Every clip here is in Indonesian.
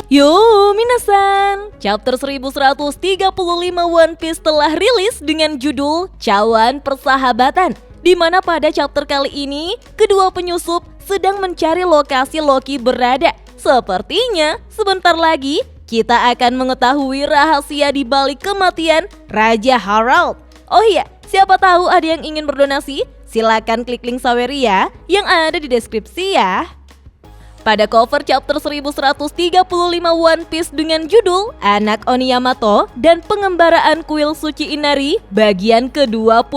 Yo minasan, chapter 1135 One Piece telah rilis dengan judul Cawan Persahabatan, di mana pada chapter kali ini kedua penyusup sedang mencari lokasi Loki berada. Sepertinya sebentar lagi kita akan mengetahui rahasia di balik kematian Raja Harald. Oh iya, siapa tahu ada yang ingin berdonasi? Silakan klik link Saweria yang ada di deskripsi ya. Pada cover chapter 1135 One Piece dengan judul Anak Oni Yamato dan Pengembaraan Kuil Suci Inari bagian ke-21,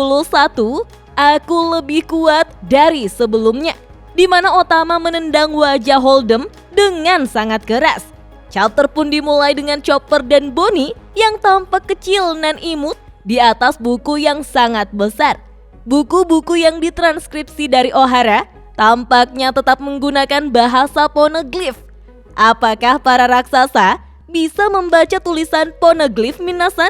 Aku Lebih Kuat Dari Sebelumnya, di mana Otama menendang wajah Holdem dengan sangat keras. Chapter pun dimulai dengan Chopper dan Bonnie yang tampak kecil dan imut di atas buku yang sangat besar. Buku-buku yang ditranskripsi dari Ohara tampaknya tetap menggunakan bahasa poneglyph. Apakah para raksasa bisa membaca tulisan poneglyph minasan?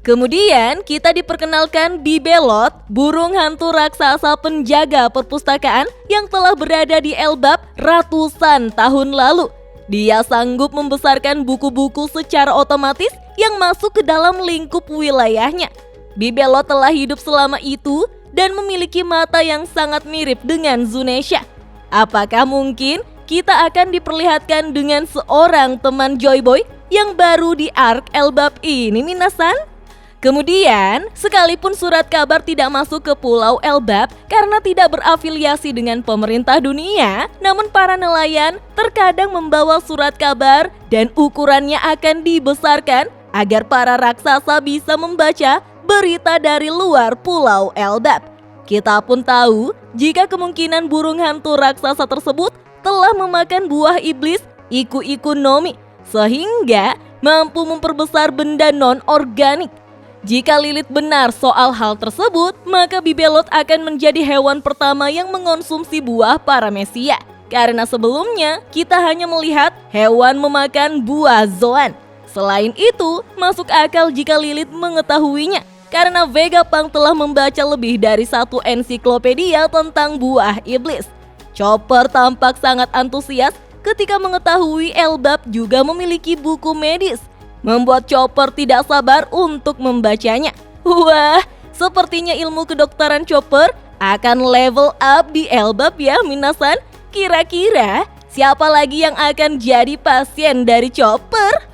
Kemudian kita diperkenalkan Bibelot, burung hantu raksasa penjaga perpustakaan yang telah berada di Elbap ratusan tahun lalu. Dia sanggup membesarkan buku-buku secara otomatis yang masuk ke dalam lingkup wilayahnya. Bibelot telah hidup selama itu dan memiliki mata yang sangat mirip dengan Zunesha. Apakah mungkin kita akan diperlihatkan dengan seorang teman Joy Boy yang baru di arc Elbap ini minasan? Kemudian, sekalipun surat kabar tidak masuk ke Pulau Elbap karena tidak berafiliasi dengan pemerintah dunia, namun para nelayan terkadang membawa surat kabar dan ukurannya akan dibesarkan agar para raksasa bisa membaca berita dari luar Pulau Elbap. Kita pun tahu jika kemungkinan burung hantu raksasa tersebut telah memakan buah iblis Iku-Iku Nomi, sehingga mampu memperbesar benda non-organik. Jika Lilith benar soal hal tersebut, maka Bibelot akan menjadi hewan pertama yang mengonsumsi buah paramesia. Karena sebelumnya kita hanya melihat hewan memakan buah Zoan. Selain itu, masuk akal jika Lilith mengetahuinya, karena Vegapunk telah membaca lebih dari satu ensiklopedia tentang buah iblis. Chopper tampak sangat antusias ketika mengetahui Elbap juga memiliki buku medis, membuat Chopper tidak sabar untuk membacanya. Wah, sepertinya ilmu kedokteran Chopper akan level up di Elbap ya minasan. Kira-kira siapa lagi yang akan jadi pasien dari Chopper?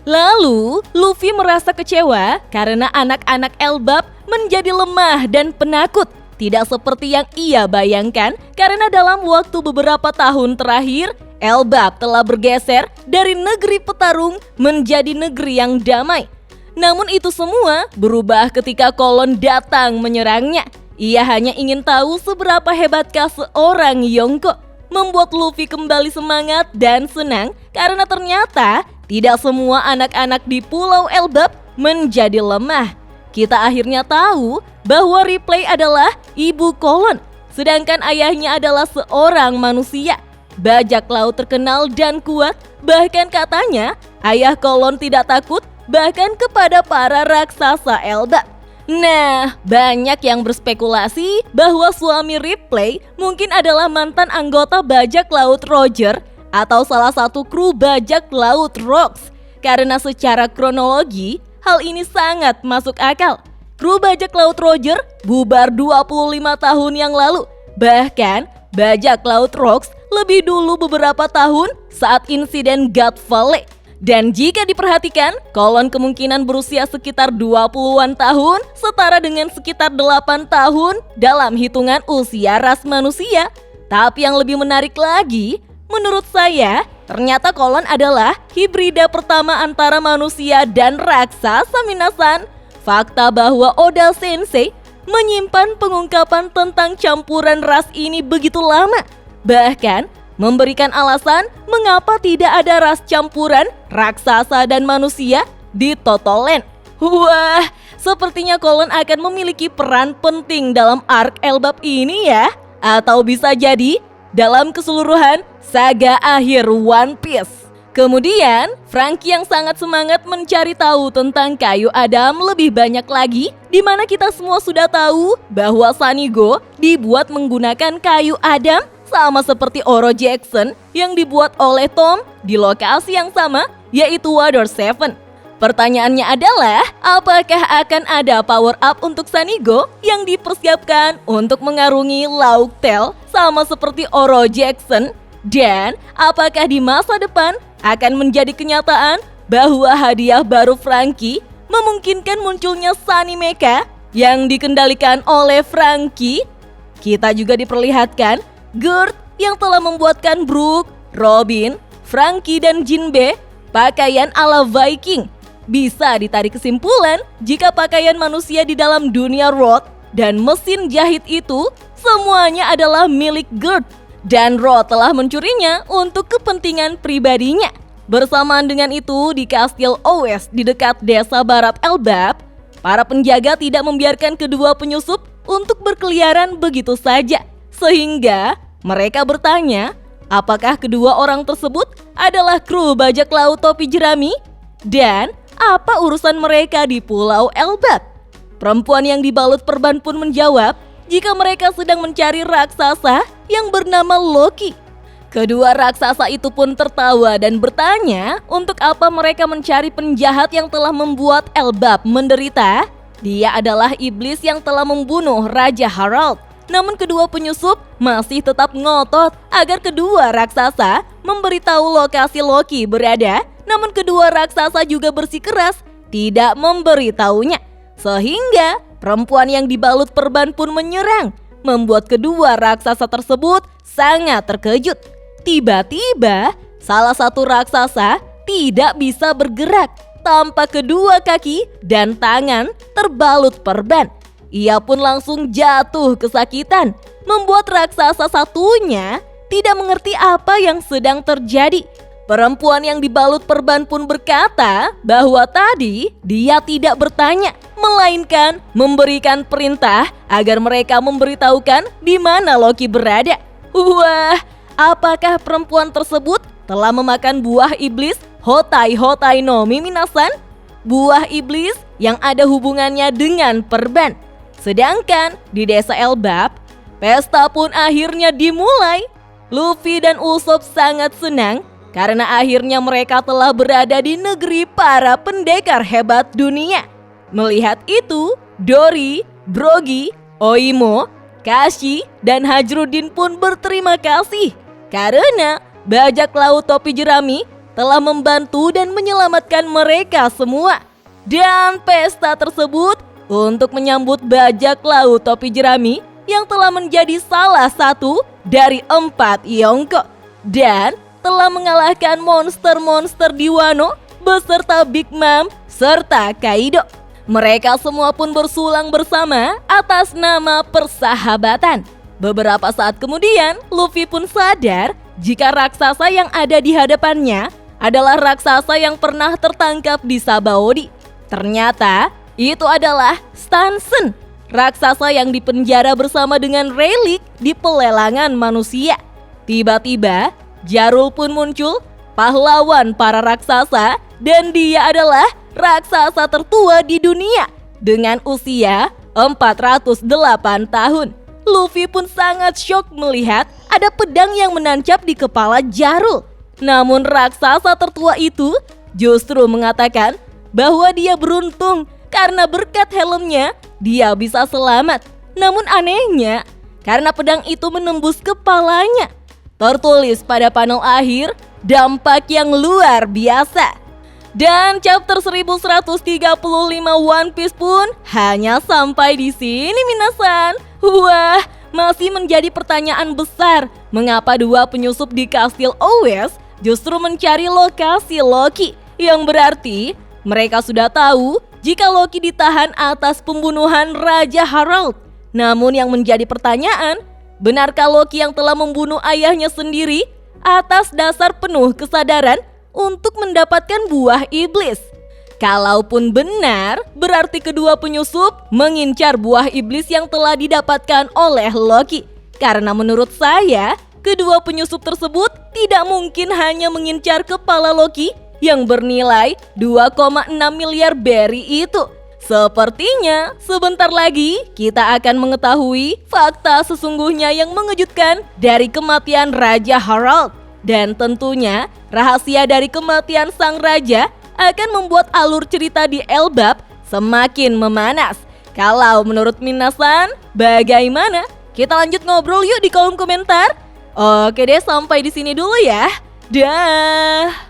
Lalu, Luffy merasa kecewa karena anak-anak Elbap menjadi lemah dan penakut. Tidak seperti yang ia bayangkan, karena dalam waktu beberapa tahun terakhir, Elbap telah bergeser dari negeri petarung menjadi negeri yang damai. Namun itu semua berubah ketika Kolon datang menyerangnya. Ia hanya ingin tahu seberapa hebatkah seorang Yonko, membuat Luffy kembali semangat dan senang karena ternyata tidak semua anak-anak di Pulau Elbap menjadi lemah. Kita akhirnya tahu bahwa Ripley adalah ibu Kolon, sedangkan ayahnya adalah seorang manusia, bajak laut terkenal dan kuat. Bahkan katanya ayah Kolon tidak takut bahkan kepada para raksasa Elbap. Nah, banyak yang berspekulasi bahwa suami Ripley mungkin adalah mantan anggota bajak laut Roger atau salah satu kru bajak laut Rocks. Karena secara kronologi, hal ini sangat masuk akal. Kru bajak laut Roger bubar 25 tahun yang lalu. Bahkan, bajak laut Rocks lebih dulu beberapa tahun saat insiden God Valley. Dan jika diperhatikan, Kolon kemungkinan berusia sekitar 20-an tahun, setara dengan sekitar 8 tahun dalam hitungan usia ras manusia. Tapi yang lebih menarik lagi, menurut saya, ternyata Kolon adalah hibrida pertama antara manusia dan raksasa minasan. Fakta bahwa Oda Sensei menyimpan pengungkapan tentang campuran ras ini begitu lama, bahkan memberikan alasan mengapa tidak ada ras campuran raksasa dan manusia di Totoland. Wah, sepertinya Kolon akan memiliki peran penting dalam arc Elbap ini ya. Atau bisa jadi dalam keseluruhan saga akhir One Piece. Kemudian, Franky yang sangat semangat mencari tahu tentang kayu Adam lebih banyak lagi, di mana kita semua sudah tahu bahwa Sanigo dibuat menggunakan kayu Adam sama seperti Oro Jackson yang dibuat oleh Tom di lokasi yang sama, yaitu Water 7. Pertanyaannya adalah, apakah akan ada power up untuk Sanigo yang dipersiapkan untuk mengarungi Lauk Tale sama seperti Oro Jackson? Dan apakah di masa depan akan menjadi kenyataan bahwa hadiah baru Franky memungkinkan munculnya Sunny Mecha yang dikendalikan oleh Franky? Kita juga diperlihatkan Gert yang telah membuatkan Brook, Robin, Franky dan Jinbe pakaian ala Viking. Bisa ditarik kesimpulan jika pakaian manusia di dalam dunia Rod dan mesin jahit itu semuanya adalah milik Gert. Dan Rod telah mencurinya untuk kepentingan pribadinya. Bersamaan dengan itu, di Kastil Owes di dekat desa barat Elbap, para penjaga tidak membiarkan kedua penyusup untuk berkeliaran begitu saja. Sehingga mereka bertanya, apakah kedua orang tersebut adalah kru bajak laut topi jerami? Dan apa urusan mereka di Pulau Elbap? Perempuan yang dibalut perban pun menjawab jika mereka sedang mencari raksasa yang bernama Loki. Kedua raksasa itu pun tertawa dan bertanya untuk apa mereka mencari penjahat yang telah membuat Elbap menderita. Dia adalah iblis yang telah membunuh Raja Harald. Namun kedua penyusup masih tetap ngotot agar kedua raksasa memberitahu lokasi Loki berada. Namun kedua raksasa juga bersikeras tidak memberitahunya. Sehingga perempuan yang dibalut perban pun menyerang, membuat kedua raksasa tersebut sangat terkejut. Tiba-tiba salah satu raksasa tidak bisa bergerak tanpa kedua kaki dan tangan terbalut perban. Ia pun langsung jatuh kesakitan, membuat raksasa satunya tidak mengerti apa yang sedang terjadi. Perempuan yang dibalut perban pun berkata bahwa tadi dia tidak bertanya, melainkan memberikan perintah agar mereka memberitahukan di mana Loki berada. Wah, apakah perempuan tersebut telah memakan buah iblis Hotai Hotai no Minasan? Buah iblis yang ada hubungannya dengan perban. Sedangkan di desa Elbap, pesta pun akhirnya dimulai. Luffy dan Usopp sangat senang karena akhirnya mereka telah berada di negeri para pendekar hebat dunia. Melihat itu, Dory, Brogy, Oimo, Kashi, dan Hajrudin pun berterima kasih karena bajak laut topi jerami telah membantu dan menyelamatkan mereka semua. Dan pesta tersebut untuk menyambut bajak laut topi jerami yang telah menjadi salah satu dari 4 Yonko dan telah mengalahkan monster-monster di Wano beserta Big Mom serta Kaido. Mereka semua pun bersulang bersama atas nama persahabatan. Beberapa saat kemudian, Luffy pun sadar jika raksasa yang ada di hadapannya adalah raksasa yang pernah tertangkap di Sabaody. Ternyata itu adalah Stanson, raksasa yang dipenjara bersama dengan Rayleigh di pelelangan manusia. Tiba-tiba, Jarul pun muncul, pahlawan para raksasa, dan dia adalah raksasa tertua di dunia dengan usia 408 tahun. Luffy pun sangat syok melihat ada pedang yang menancap di kepala Jarul. Namun raksasa tertua itu justru mengatakan bahwa dia beruntung karena berkat helmnya dia bisa selamat. Namun anehnya, karena pedang itu menembus kepalanya. Tertulis pada panel akhir, dampak yang luar biasa. Dan chapter 1135 One Piece pun hanya sampai di sini minasan. Wah, masih menjadi pertanyaan besar mengapa dua penyusup di Kastil Owes justru mencari lokasi Loki. Yang berarti mereka sudah tahu jika Loki ditahan atas pembunuhan Raja Harald. Namun yang menjadi pertanyaan, benarkah Loki yang telah membunuh ayahnya sendiri atas dasar penuh kesadaran untuk mendapatkan buah iblis? Kalaupun benar, berarti kedua penyusup mengincar buah iblis yang telah didapatkan oleh Loki. Karena menurut saya, kedua penyusup tersebut tidak mungkin hanya mengincar kepala Loki yang bernilai 2,6 miliar berry itu. Sepertinya sebentar lagi kita akan mengetahui fakta sesungguhnya yang mengejutkan dari kematian Raja Harald. Dan tentunya rahasia dari kematian sang raja akan membuat alur cerita di Elbap semakin memanas. Kalau menurut minasan, bagaimana? Kita lanjut ngobrol yuk di kolom komentar. Oke deh, sampai di sini dulu ya. Dah.